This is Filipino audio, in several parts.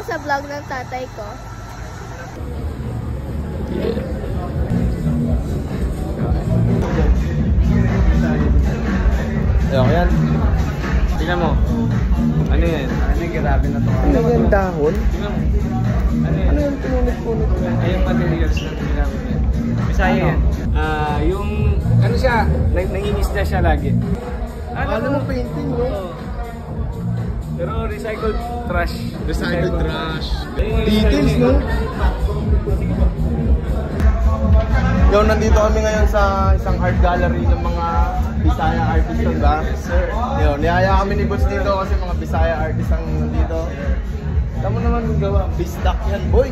lang sa vlog ng tatay ko. Ayoko yan. Tingnan mo. Ano yan? Ano yung grabe na to? Ano yan, dahon? Tingnan mo. Ano yung punit-punit? Ay, yung materials na ginamit yan. Bisaya yan. Yung, ano siya, nangingisda siya lagi. Ano mo painting, no? Pero recycled trash. Recycled trash. Details, no? Yo, nandito kami ngayon sa isang art gallery ng mga Bisaya artists, ba? Yes, sir. Yo, niyaya kami ni Boots dito kasi mga Bisaya artists ang nandito. Tama naman yung gawa. Bisdak yan, boy.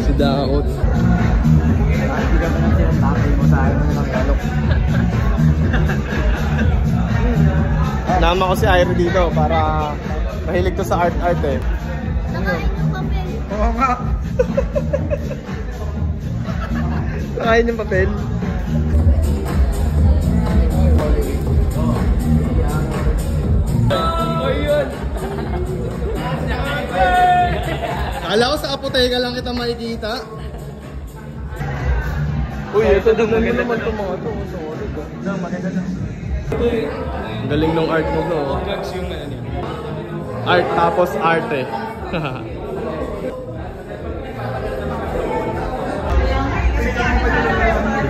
Si Daot. Hindi ka ba nang sinatapay mo sa akin ng galok? Nama ko si Irie dito para mahilig to sa art eh. Nakain ng papel. Oo nga. Nakain yung papel. Akala ko sa apoteka lang kita makikita. Uy, ito naman naman ito mga ito. Ang galing ng art mo to. Art tapos arte.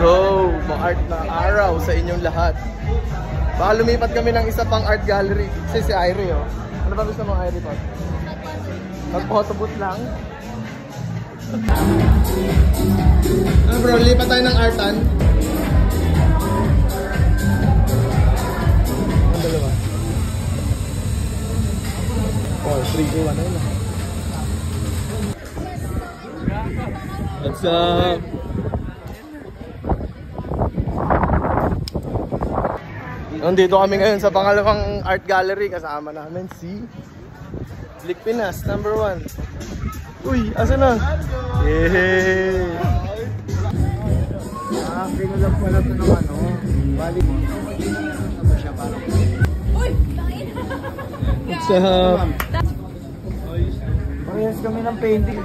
Go! Ma-art na araw sa inyong lahat. Baka lumipat kami ng isa pang art gallery. Kasi si Irie, oh. Ano ba gusto mong Irie, Pat? Mag-photobooth lang? Ano bro, lipat tayo ng artan. Ang dalawa. Oh, 3, 2, 1 na yun. What's up? Nandito kami ngayon sa pangalawang art gallery. Kasama namin si Likpinas, number 1. Uy, asa na? Yehey! Pinulang pala ito ng ano. Balik. Ano siya parang? Uy! What's up? Parehas kami ng painting.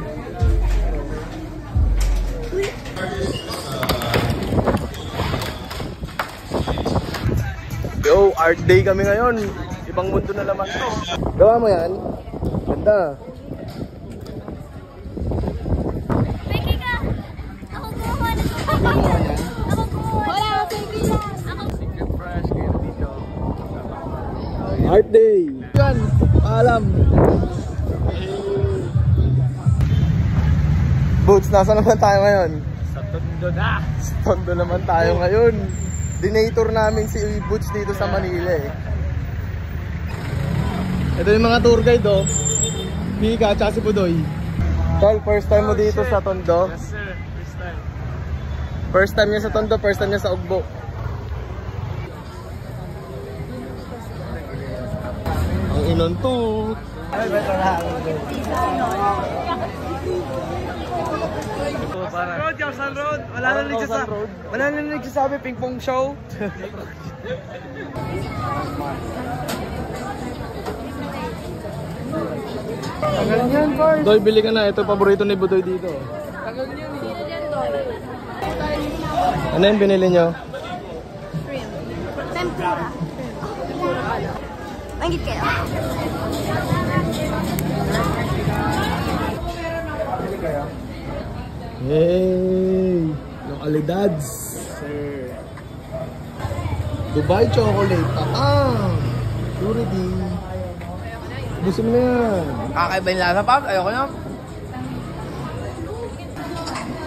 Yo, art day kami ngayon. Ibang mundo na naman to. Gawa mo yan? Ganda. Peki ka! Ako kumuha na ito. Ako kumuha. Wala ako peki lang. Secret fresh kayo dito. Art day. Yan, paalam. Boots, nasa naman tayo ngayon? Sa Tondo na! Sa Tondo naman tayo ngayon. Dinator namin si Boots dito sa Manila eh. Ito yung mga tour guide oh. Mika at si Budoy. Tol, first time mo dito sa Tondo? Yes sir, first time. First time niya sa Tondo, first time niya sa Ugbo. Ang inon to. Ay, beto na. Road, Kausan Road! Wala na nagsasabi ping pong show. Tagal niyan, Bart. Doy, bili ka na. Ito paborito ni Budoy dito. Sino dyan doon? Ano yung binili nyo? Shrimp. Tempura. Tempura pala. Manggit kayo. Hey! Localidads! Sir! Dubai chocolate! Tatang! Purity! Gusto mo na yan! Kakaiba yung lasa, Pab. Ayoko na.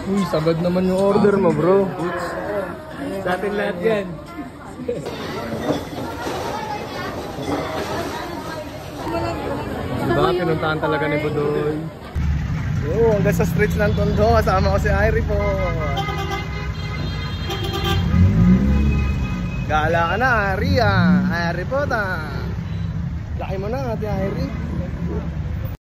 Uy, sagad naman yung order mo, bro. Sa atin lahat yan. Diba? Pinuntahan talaga ni Budoy. Oo, hanggang sa streets ng Tondo. Kasama ko si Irie po. Gala ka na, Irie ah. Irie po ta. Laki mo na, Ate Irie.